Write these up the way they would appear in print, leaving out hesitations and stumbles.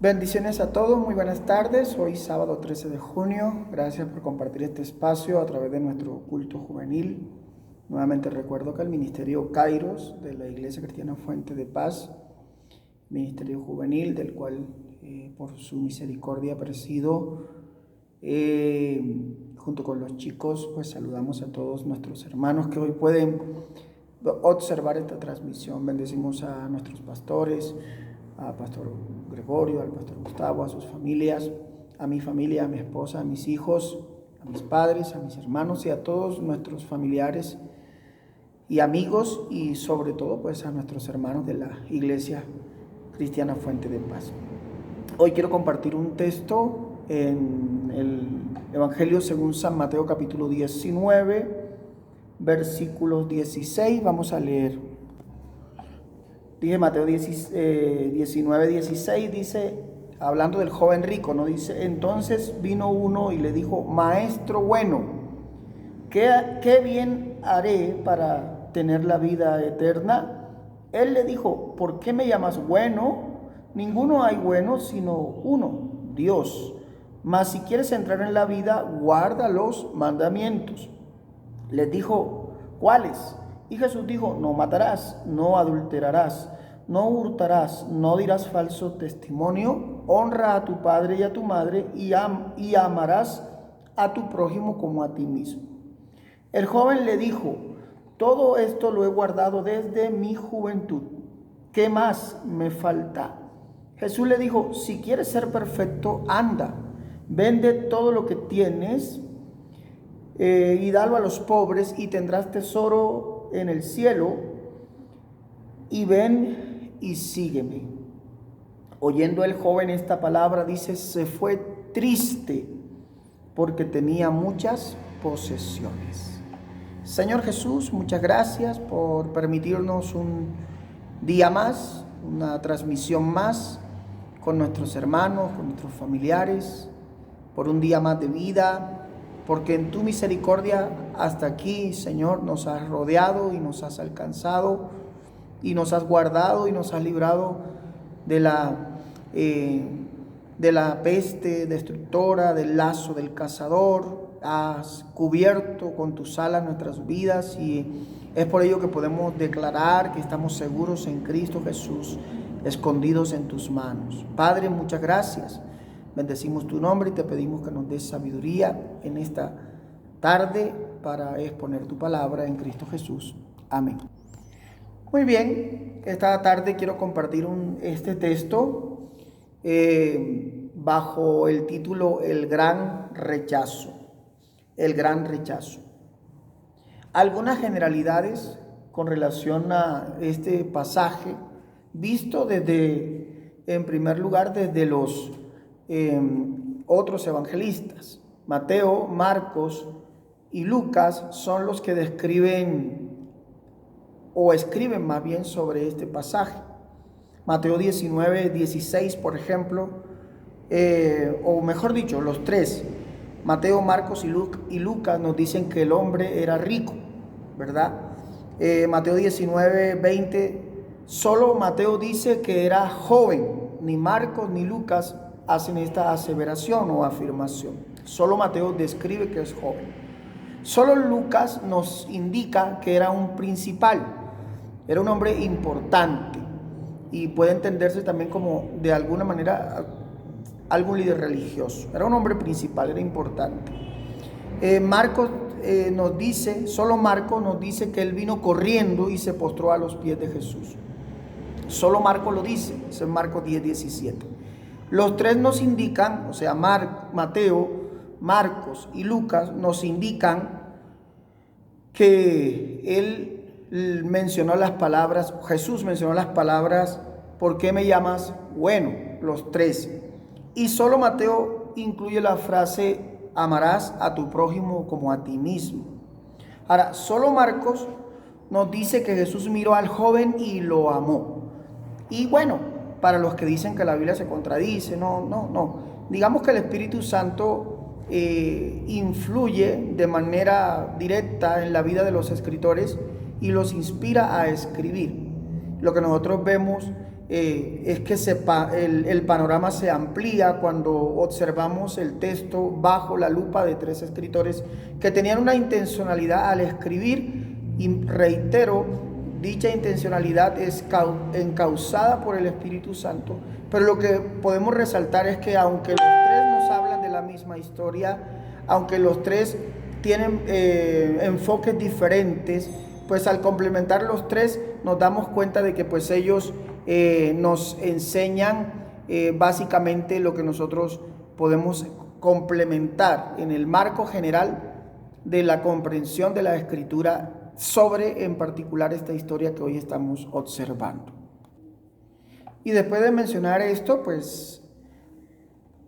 Bendiciones a todos, muy buenas tardes. Hoy sábado 13 de junio. Gracias por compartir este espacio a través de nuestro culto juvenil. Nuevamente recuerdo que el Ministerio Kairos de la Iglesia Cristiana Fuente de Paz, Ministerio Juvenil, del cual por su misericordia presido, junto con los chicos, pues saludamos a todos nuestros hermanos que hoy pueden observar esta transmisión. Bendecimos a nuestros pastores, a Pastor Gregorio, al Pastor Gustavo, a sus familias, a mi familia, a mi esposa, a mis hijos, a mis padres, a mis hermanos y a todos nuestros familiares y amigos, y sobre todo pues a nuestros hermanos de la Iglesia Cristiana Fuente de Paz. Hoy quiero compartir un texto en el Evangelio según San Mateo capítulo 19, versículos 16. Vamos a leer. Dije Mateo 19, 16, dice, hablando del joven rico, ¿no? Dice, entonces vino uno y le dijo, maestro bueno, ¿qué bien haré para tener la vida eterna? Él le dijo, ¿por qué me llamas bueno? Ninguno hay bueno sino uno, Dios. Mas si quieres entrar en la vida, guarda los mandamientos. Les dijo, ¿cuáles? Y Jesús dijo, no matarás, no adulterarás, no hurtarás, no dirás falso testimonio, honra a tu padre y a tu madre y amarás a tu prójimo como a ti mismo. El joven le dijo, todo esto lo he guardado desde mi juventud, ¿qué más me falta? Jesús le dijo, si quieres ser perfecto, anda, vende todo lo que tienes y dalo a los pobres y tendrás tesoro en el cielo, y ven y sígueme. Oyendo el joven esta palabra, dice, se fue triste porque tenía muchas posesiones. Señor Jesús, muchas gracias por permitirnos un día más, una transmisión más con nuestros hermanos, con nuestros familiares, por un día más de vida, porque en tu misericordia hasta aquí, Señor, nos has rodeado y nos has alcanzado y nos has guardado y nos has librado de la peste destructora, del lazo del cazador. Has cubierto con tus alas nuestras vidas y es por ello que podemos declarar que estamos seguros en Cristo Jesús, escondidos en tus manos. Padre, muchas gracias. Bendecimos tu nombre y te pedimos que nos des sabiduría en esta tarde para exponer tu palabra en Cristo Jesús. Amén. Muy bien, esta tarde quiero compartir este texto bajo el título El gran rechazo. El gran rechazo. Algunas generalidades con relación a este pasaje, visto en primer lugar, desde los otros evangelistas. Mateo, Marcos y Lucas son los que describen o escriben más bien sobre este pasaje. Mateo 19, 16, por ejemplo, o mejor dicho, los tres, Mateo, Marcos y Lucas nos dicen que el hombre era rico, ¿verdad? Mateo 19, 20, solo Mateo dice que era joven, ni Marcos ni Lucas hacen esta aseveración o afirmación. Solo Mateo describe que es joven. Solo Lucas nos indica que era un principal, era un hombre importante y puede entenderse también como de alguna manera algún líder religioso. Era un hombre principal, era importante. Marcos nos dice, solo Marcos nos dice que él vino corriendo y se postró a los pies de Jesús. Solo Marcos lo dice, es en Marcos 10, 17. Los tres nos indican, o sea, Mateo, Marcos y Lucas nos indican que él mencionó las palabras, Jesús mencionó las palabras, ¿por qué me llamas bueno? Los tres. Y solo Mateo incluye la frase, amarás a tu prójimo como a ti mismo. Ahora, solo Marcos nos dice que Jesús miró al joven y lo amó. Y bueno, para los que dicen que la Biblia se contradice, no. Digamos que el Espíritu Santo influye de manera directa en la vida de los escritores y los inspira a escribir. Lo que nosotros vemos es que el panorama se amplía cuando observamos el texto bajo la lupa de 3 escritores que tenían una intencionalidad al escribir, y reitero, dicha intencionalidad es encauzada por el Espíritu Santo, pero lo que podemos resaltar es que aunque los 3 nos hablan de la misma historia, aunque los 3 tienen enfoques diferentes, pues al complementar los 3 nos damos cuenta de que pues ellos nos enseñan básicamente lo que nosotros podemos complementar en el marco general de la comprensión de la Escritura sobre en particular esta historia que hoy estamos observando. Y después de mencionar esto, pues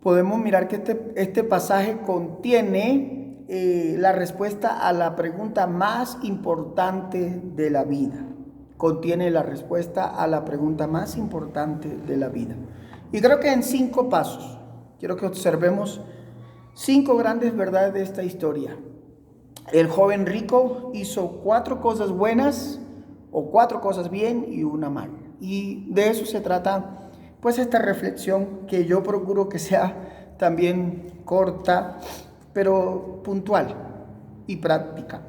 podemos mirar que este pasaje contiene la respuesta a la pregunta más importante de la vida. Contiene la respuesta a la pregunta más importante de la vida. Y creo que en 5 pasos, quiero que observemos 5 grandes verdades de esta historia. El joven rico hizo 4 cosas buenas, o 4 cosas bien y una mal. Y de eso se trata pues esta reflexión, que yo procuro que sea también corta, pero puntual y práctica.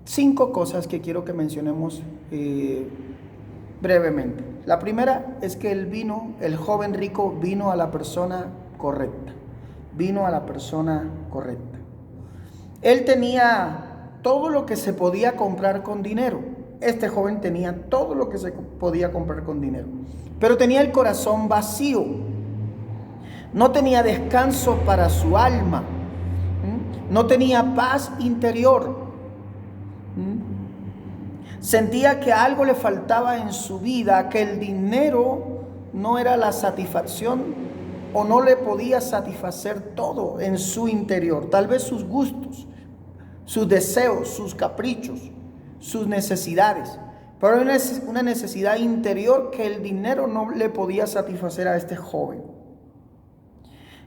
5 cosas que quiero que mencionemos brevemente. La primera es que el joven rico vino a la persona correcta. Vino a la persona correcta. Él tenía todo lo que se podía comprar con dinero. Este joven tenía todo lo que se podía comprar con dinero, pero tenía el corazón vacío. No tenía descanso para su alma. No tenía paz interior. Sentía que algo le faltaba en su vida, que el dinero no era la satisfacción o no le podía satisfacer todo en su interior. Tal vez sus gustos, sus deseos, sus caprichos, sus necesidades. Pero hay una necesidad interior que el dinero no le podía satisfacer a este joven.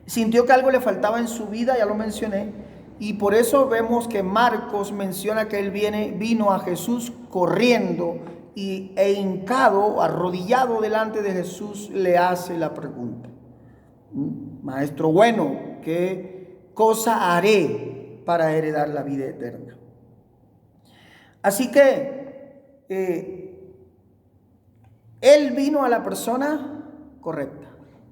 Sintió que algo le faltaba en su vida, ya lo mencioné, y por eso vemos que Marcos menciona que él vino a Jesús corriendo e hincado, arrodillado delante de Jesús, le hace la pregunta: Maestro bueno, ¿qué cosa haré para heredar la vida eterna? Así que él vino a la persona correcta,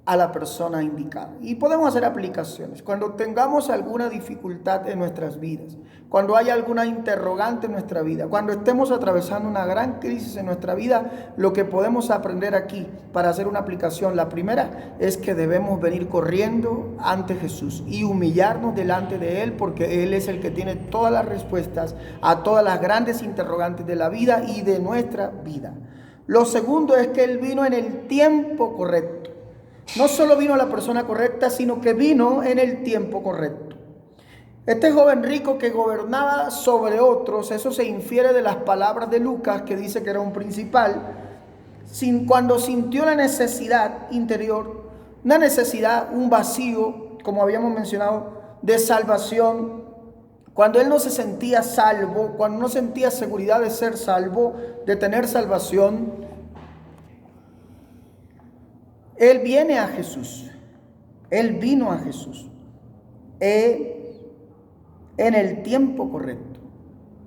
a la persona indicada. Y podemos hacer aplicaciones. Cuando tengamos alguna dificultad en nuestras vidas, cuando haya alguna interrogante en nuestra vida, cuando estemos atravesando una gran crisis en nuestra vida, lo que podemos aprender aquí para hacer una aplicación, la primera es que debemos venir corriendo ante Jesús y humillarnos delante de Él, porque Él es el que tiene todas las respuestas a todas las grandes interrogantes de la vida y de nuestra vida. Lo segundo es que Él vino en el tiempo correcto. No solo vino a la persona correcta, sino que vino en el tiempo correcto. Este joven rico que gobernaba sobre otros, eso se infiere de las palabras de Lucas, que dice que era un principal, cuando sintió la necesidad interior, una necesidad, un vacío, como habíamos mencionado, de salvación, cuando él no se sentía salvo, cuando no sentía seguridad de ser salvo, de tener salvación, él viene a Jesús. Él vino a Jesús en el tiempo correcto,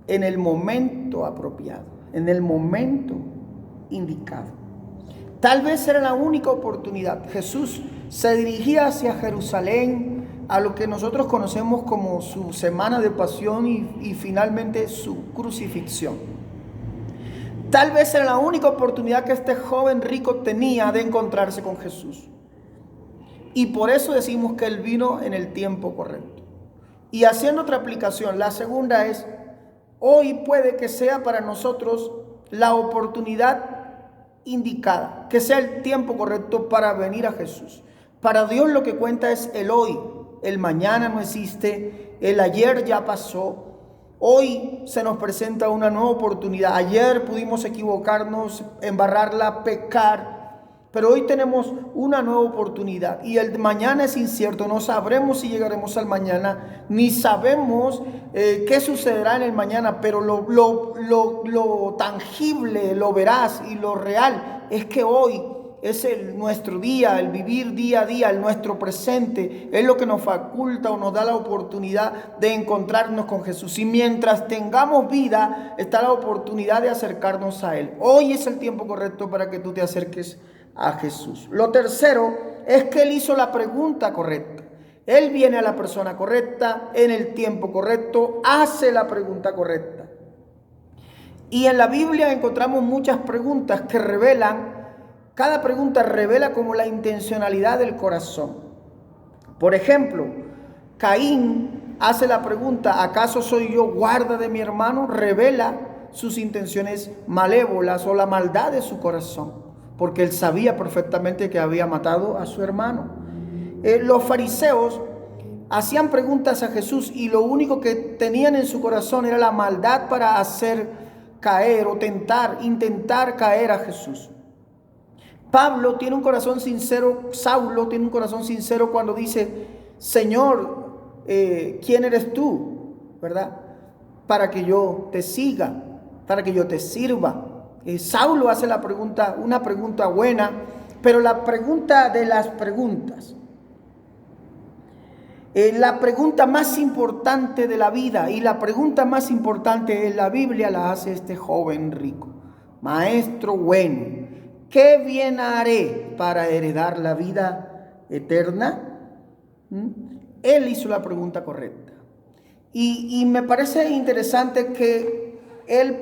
en el momento apropiado, en el momento indicado. Tal vez era la única oportunidad. Jesús se dirigía hacia Jerusalén, a lo que nosotros conocemos como su semana de pasión y finalmente su crucifixión. Tal vez era la única oportunidad que este joven rico tenía de encontrarse con Jesús. Y por eso decimos que él vino en el tiempo correcto. Y haciendo otra aplicación, la segunda es: hoy puede que sea para nosotros la oportunidad indicada, que sea el tiempo correcto para venir a Jesús. Para Dios lo que cuenta es el hoy. El mañana no existe, el ayer ya pasó. Hoy se nos presenta una nueva oportunidad. Ayer pudimos equivocarnos, embarrarla, pecar, pero hoy tenemos una nueva oportunidad. Y el mañana es incierto, no sabremos si llegaremos al mañana, ni sabemos qué sucederá en el mañana, pero lo tangible, lo veraz y lo real es que hoy es nuestro día, el vivir día a día, el nuestro presente, es lo que nos faculta o nos da la oportunidad de encontrarnos con Jesús. Y mientras tengamos vida, está la oportunidad de acercarnos a Él. Hoy es el tiempo correcto para que tú te acerques a Jesús. Lo tercero es que Él hizo la pregunta correcta. Él viene a la persona correcta, en el tiempo correcto, hace la pregunta correcta. Y en la Biblia encontramos muchas preguntas que revelan, cada pregunta revela como la intencionalidad del corazón. Por ejemplo, Caín hace la pregunta, ¿acaso soy yo guarda de mi hermano? Revela sus intenciones malévolas o la maldad de su corazón, porque él sabía perfectamente que había matado a su hermano. Los fariseos hacían preguntas a Jesús y lo único que tenían en su corazón era la maldad para hacer caer o intentar caer a Jesús. Pablo tiene un corazón sincero, Saulo tiene un corazón sincero cuando dice, Señor, ¿quién eres tú? ¿Verdad? Para que yo te siga, para que yo te sirva. Saulo hace la pregunta, una pregunta buena, pero la pregunta de las preguntas, la pregunta más importante de la vida y la pregunta más importante en la Biblia la hace este joven rico. Maestro bueno, ¿qué bien haré para heredar la vida eterna? Él hizo la pregunta correcta. Y me parece interesante que él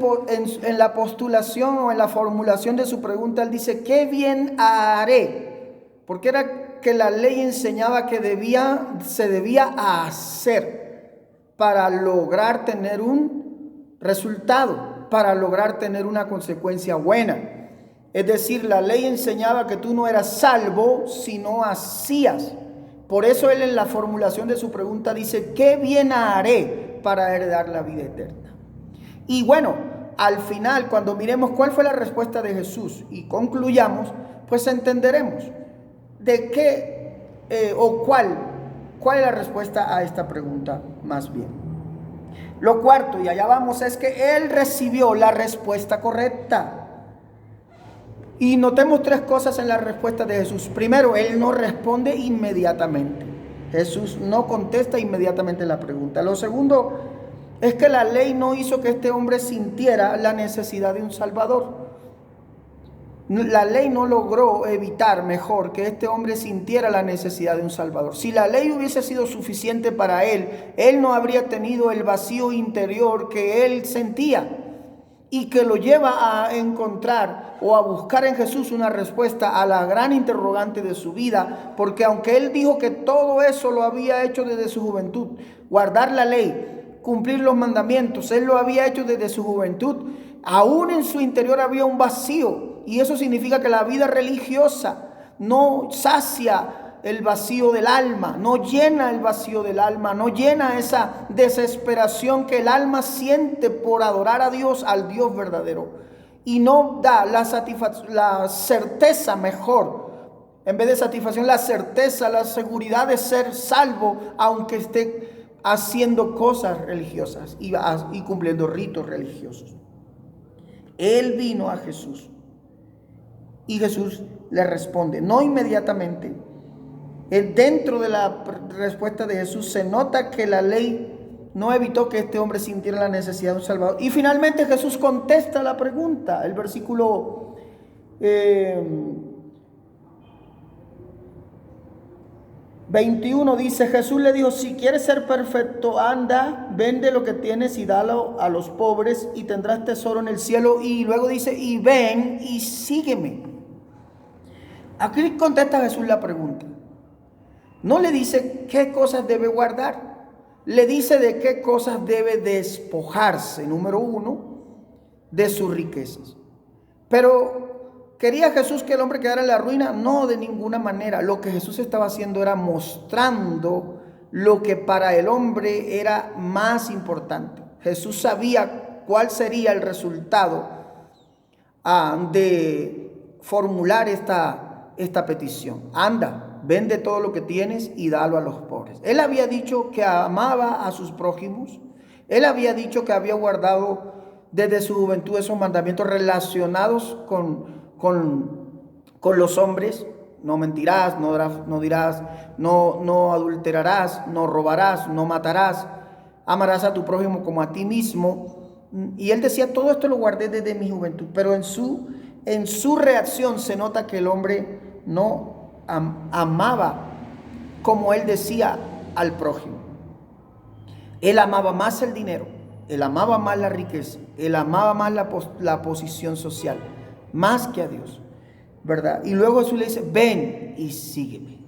en la postulación o en la formulación de su pregunta, él dice, ¿qué bien haré? Porque era que la ley enseñaba que se debía hacer para lograr tener un resultado, para lograr tener una consecuencia buena. Es decir, la ley enseñaba que tú no eras salvo si no hacías. Por eso él en la formulación de su pregunta dice, ¿qué bien haré para heredar la vida eterna? Y bueno, al final, cuando miremos cuál fue la respuesta de Jesús y concluyamos, pues entenderemos de qué cuál es la respuesta a esta pregunta más bien. Lo cuarto, y allá vamos, es que él recibió la respuesta correcta. Y notemos tres cosas en la respuesta de Jesús. Primero, él no responde inmediatamente. Jesús no contesta inmediatamente la pregunta. Lo segundo es que la ley no hizo que este hombre sintiera la necesidad de un Salvador. La ley no logró evitar mejor que este hombre sintiera la necesidad de un Salvador. Si la ley hubiese sido suficiente para él, él no habría tenido el vacío interior que él sentía y que lo lleva a encontrar o a buscar en Jesús una respuesta a la gran interrogante de su vida, porque aunque él dijo que todo eso lo había hecho desde su juventud, guardar la ley, cumplir los mandamientos, él lo había hecho desde su juventud, aún en su interior había un vacío. Y eso significa que la vida religiosa no sacia el vacío del alma, no llena el vacío del alma, no llena esa desesperación que el alma siente por adorar a Dios, al Dios verdadero. Y no da la certeza mejor, en vez de satisfacción, la certeza, la seguridad de ser salvo, aunque esté haciendo cosas religiosas y cumpliendo ritos religiosos. Él vino a Jesús. Y Jesús le responde, no inmediatamente. Dentro de la respuesta de Jesús se nota que la ley no evitó que este hombre sintiera la necesidad de un Salvador. Y finalmente Jesús contesta la pregunta. El versículo 21 dice, Jesús le dijo, si quieres ser perfecto, anda, vende lo que tienes y dalo a los pobres y tendrás tesoro en el cielo. Y luego dice, y ven y sígueme. Aquí contesta Jesús la pregunta. No le dice qué cosas debe guardar. Le dice de qué cosas debe despojarse, número uno, de sus riquezas. Pero ¿quería Jesús que el hombre quedara en la ruina? No, de ninguna manera. Lo que Jesús estaba haciendo era mostrando lo que para el hombre era más importante. Jesús sabía cuál sería el resultado de formular esta petición. Anda, vende todo lo que tienes y dalo a los pobres. Él había dicho que amaba a sus prójimos. Él había dicho que había guardado desde su juventud esos mandamientos relacionados con con los hombres. No mentirás, no dirás, no adulterarás, no robarás, no matarás, amarás a tu prójimo como a ti mismo. Y él decía, todo esto lo guardé desde mi juventud, pero en su reacción se nota que el hombre no amaba, como él decía, al prójimo. Él amaba más el dinero, él amaba más la riqueza, él amaba más la posición social, más que a Dios, ¿verdad? Y luego Jesús le dice, ven y sígueme.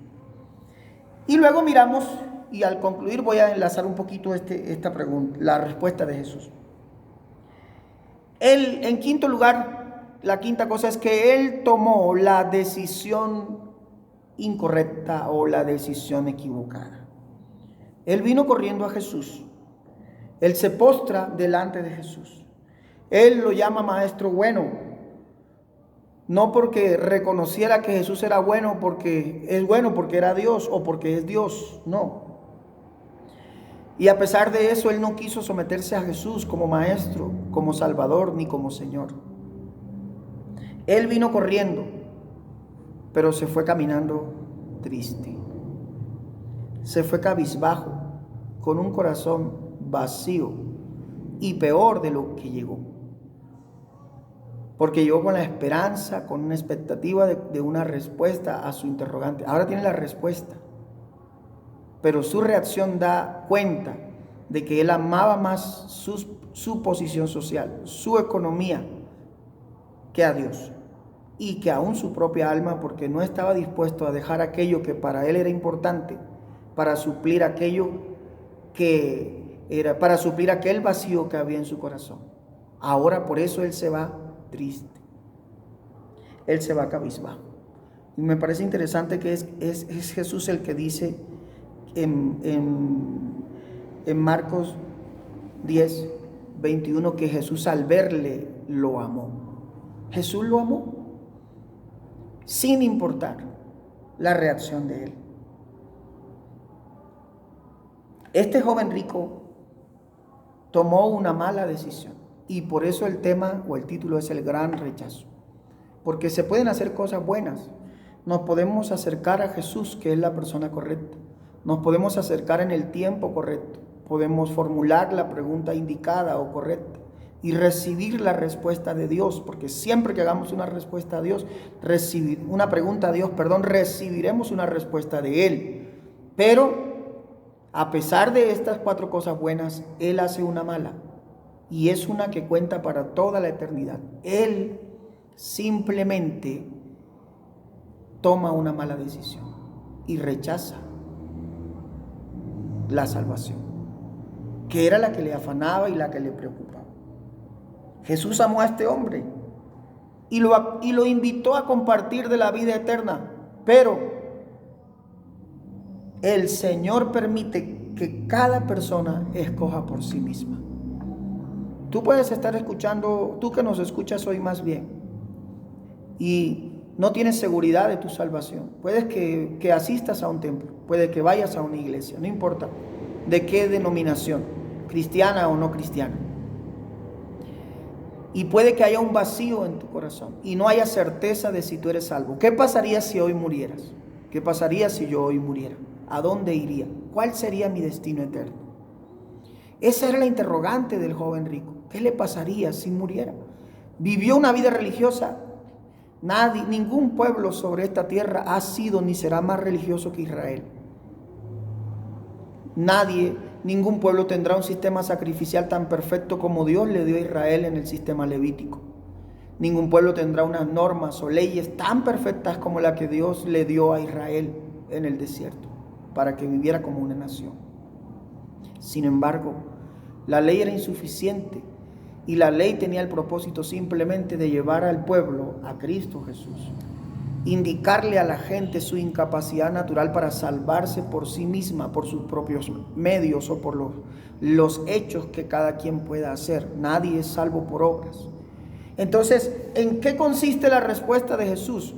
Y luego miramos, y al concluir voy a enlazar un poquito esta pregunta, la respuesta de Jesús. Él, en quinto lugar, la quinta cosa es que él tomó la decisión incorrecta o la decisión equivocada. Él vino corriendo a Jesús. Él se postra delante de Jesús. Él lo llama maestro bueno. No porque reconociera que Jesús era bueno porque es bueno, porque era Dios o porque es Dios. No. Y a pesar de eso, él no quiso someterse a Jesús como maestro, como salvador, ni como Señor. Él vino corriendo, pero se fue caminando triste. Se fue cabizbajo, con un corazón vacío y peor de lo que llegó. Porque llegó con la esperanza, con una expectativa de una respuesta a su interrogante. Ahora tiene la respuesta. Pero su reacción da cuenta de que él amaba más su posición social, su economía, que a Dios. Y que aún su propia alma, porque no estaba dispuesto a dejar aquello que para él era importante, para suplir aquello que era, para suplir aquel vacío que había en su corazón. Ahora por eso él se va triste. Él se va cabizbajo. Y me parece interesante que es Jesús el que dice en Marcos 10, 21, que Jesús al verle lo amó. Jesús lo amó sin importar la reacción de él. Este joven rico tomó una mala decisión y por eso el tema o el título es el gran rechazo. Porque se pueden hacer cosas buenas. Nos podemos acercar a Jesús, que es la persona correcta. Nos podemos acercar en el tiempo correcto. Podemos formular la pregunta indicada o correcta y recibir la respuesta de Dios, porque siempre que hagamos una respuesta a Dios, una pregunta a Dios, recibiremos una respuesta de Él. Pero a pesar de estas 4 cosas buenas, Él hace una mala y es una que cuenta para toda la eternidad. Él simplemente toma una mala decisión y rechaza la salvación, que era la que le afanaba y la que le preocupaba. Jesús amó a este hombre y lo invitó a compartir de la vida eterna, pero el Señor permite que cada persona escoja por sí misma. Tú puedes estar escuchando, tú que nos escuchas hoy más bien, y no tienes seguridad de tu salvación. Puedes que asistas a un templo, puede que vayas a una iglesia, no importa de qué denominación, cristiana o no cristiana. Y puede que haya un vacío en tu corazón y no haya certeza de si tú eres salvo. ¿Qué pasaría si hoy murieras? ¿Qué pasaría si yo hoy muriera? ¿A dónde iría? ¿Cuál sería mi destino eterno? Esa era la interrogante del joven rico. ¿Qué le pasaría si muriera? Vivió una vida religiosa. Ningún pueblo sobre esta tierra ha sido ni será más religioso que Israel. Ningún pueblo tendrá un sistema sacrificial tan perfecto como Dios le dio a Israel en el sistema levítico. Ningún pueblo tendrá unas normas o leyes tan perfectas como la que Dios le dio a Israel en el desierto, para que viviera como una nación. Sin embargo, la ley era insuficiente y la ley tenía el propósito simplemente de llevar al pueblo a Cristo Jesús, indicarle a la gente su incapacidad natural para salvarse por sí misma, por sus propios medios o por los hechos que cada quien pueda hacer. Nadie es salvo por obras. Entonces, ¿en qué consiste la respuesta de Jesús?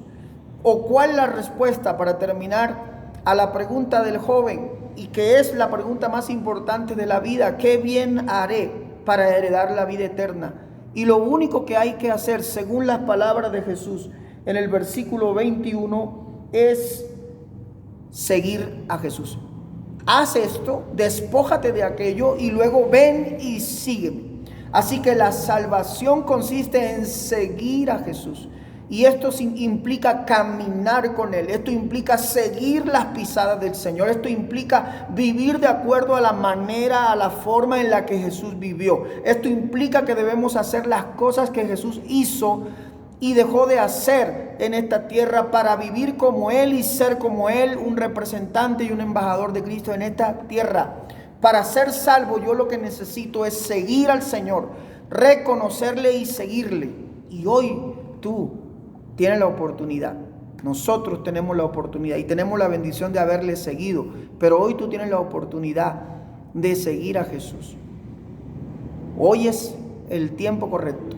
¿O cuál es la respuesta, para terminar, a la pregunta del joven, y que es la pregunta más importante de la vida? ¿Qué bien haré para heredar la vida eterna? Y lo único que hay que hacer, según las palabras de Jesús, en el versículo 21 es seguir a Jesús. Haz esto, despójate de aquello y luego ven y sígueme. Así que la salvación consiste en seguir a Jesús. Y esto implica caminar con Él. Esto implica seguir las pisadas del Señor. Esto implica vivir de acuerdo a la manera, a la forma en la que Jesús vivió. Esto implica que debemos hacer las cosas que Jesús hizo y dejó de hacer en esta tierra para vivir como Él y ser como Él, un representante y un embajador de Cristo en esta tierra. Para ser salvo, yo lo que necesito es seguir al Señor, reconocerle y seguirle. Y hoy tú tienes la oportunidad, nosotros tenemos la oportunidad y tenemos la bendición de haberle seguido, pero hoy tú tienes la oportunidad de seguir a Jesús. Hoy es el tiempo correcto.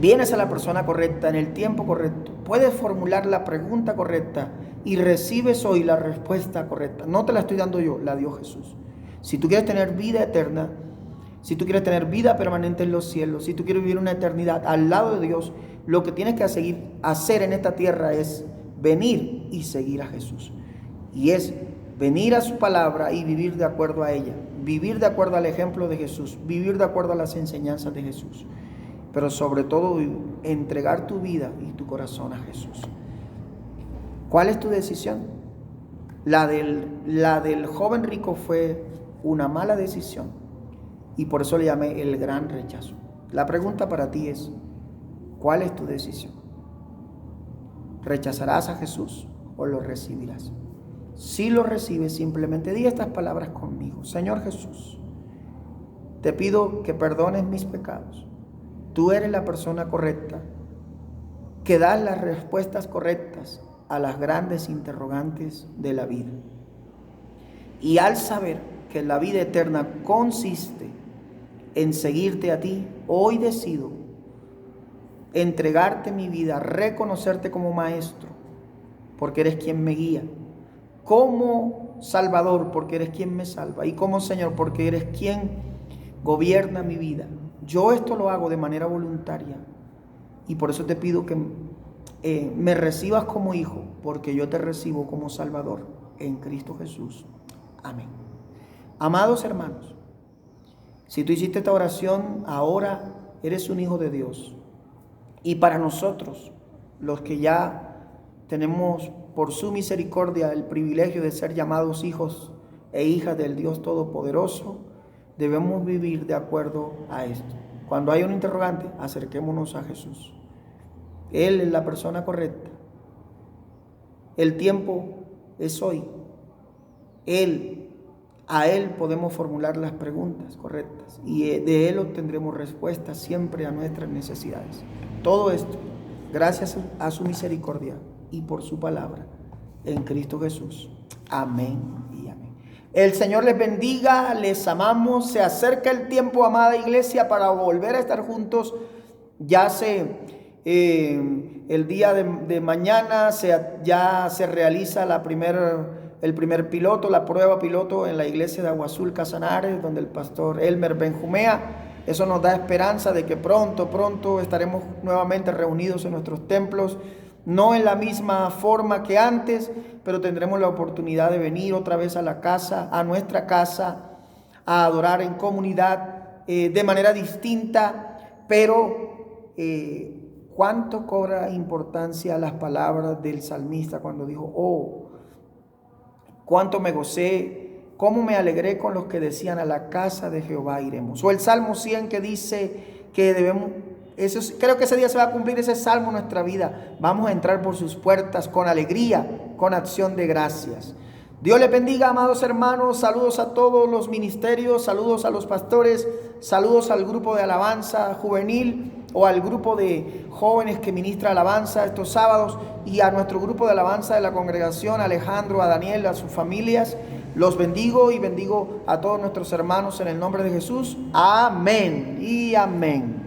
Vienes a la persona correcta en el tiempo correcto. Puedes formular la pregunta correcta y recibes hoy la respuesta correcta. No te la estoy dando yo, la dio Jesús. Si tú quieres tener vida eterna, si tú quieres tener vida permanente en los cielos, si tú quieres vivir una eternidad al lado de Dios, lo que tienes que hacer en esta tierra es venir y seguir a Jesús. Y es venir a su palabra y vivir de acuerdo a ella. Vivir de acuerdo al ejemplo de Jesús. Vivir de acuerdo a las enseñanzas de Jesús. Pero sobre todo entregar tu vida y tu corazón a Jesús. ¿Cuál es tu decisión? La del joven rico fue una mala decisión y por eso le llamé el gran rechazo. La pregunta para ti es, ¿cuál es tu decisión? ¿Rechazarás a Jesús o lo recibirás? Si lo recibes, simplemente di estas palabras conmigo. Señor Jesús, te pido que perdones mis pecados. Tú eres la persona correcta, que da las respuestas correctas a las grandes interrogantes de la vida. Y al saber que la vida eterna consiste en seguirte a ti, hoy decido entregarte mi vida, reconocerte como maestro, porque eres quien me guía, como Salvador, porque eres quien me salva, y como Señor, porque eres quien gobierna mi vida. Yo esto lo hago de manera voluntaria y por eso te pido que me recibas como hijo, porque yo te recibo como Salvador en Cristo Jesús. Amén. Amados hermanos, si tú hiciste esta oración, ahora eres un hijo de Dios. Y para nosotros, los que ya tenemos por su misericordia el privilegio de ser llamados hijos e hijas del Dios Todopoderoso, debemos vivir de acuerdo a esto. Cuando hay un interrogante, acerquémonos a Jesús. Él es la persona correcta. El tiempo es hoy. A Él podemos formular las preguntas correctas y de Él obtendremos respuestas siempre a nuestras necesidades. Todo esto, gracias a su misericordia y por su palabra, en Cristo Jesús. Amén y amén. El Señor les bendiga, les amamos. Se acerca el tiempo, amada iglesia, para volver a estar juntos. Ya el día de mañana ya se realiza el primer piloto, la prueba piloto en la iglesia de Agua Azul Casanares, donde el pastor Elmer Benjumea. Eso nos da esperanza de que pronto estaremos nuevamente reunidos en nuestros templos. No en la misma forma que antes, pero tendremos la oportunidad de venir otra vez a nuestra casa, a adorar en comunidad de manera distinta. Pero ¿cuánto cobra importancia las palabras del salmista cuando dijo: oh, cuánto me gocé, cómo me alegré con los que decían, a la casa de Jehová iremos? O el Salmo 100 que dice que debemos... creo que ese día se va a cumplir ese salmo en nuestra vida. Vamos a entrar por sus puertas con alegría, con acción de gracias. Dios les bendiga, amados hermanos. Saludos a todos los ministerios, saludos a los pastores, saludos al grupo de alabanza juvenil o al grupo de jóvenes que ministra alabanza estos sábados, y a nuestro grupo de alabanza de la congregación, a Alejandro, a Daniel, a sus familias. Los bendigo y bendigo a todos nuestros hermanos en el nombre de Jesús. Amén y amén.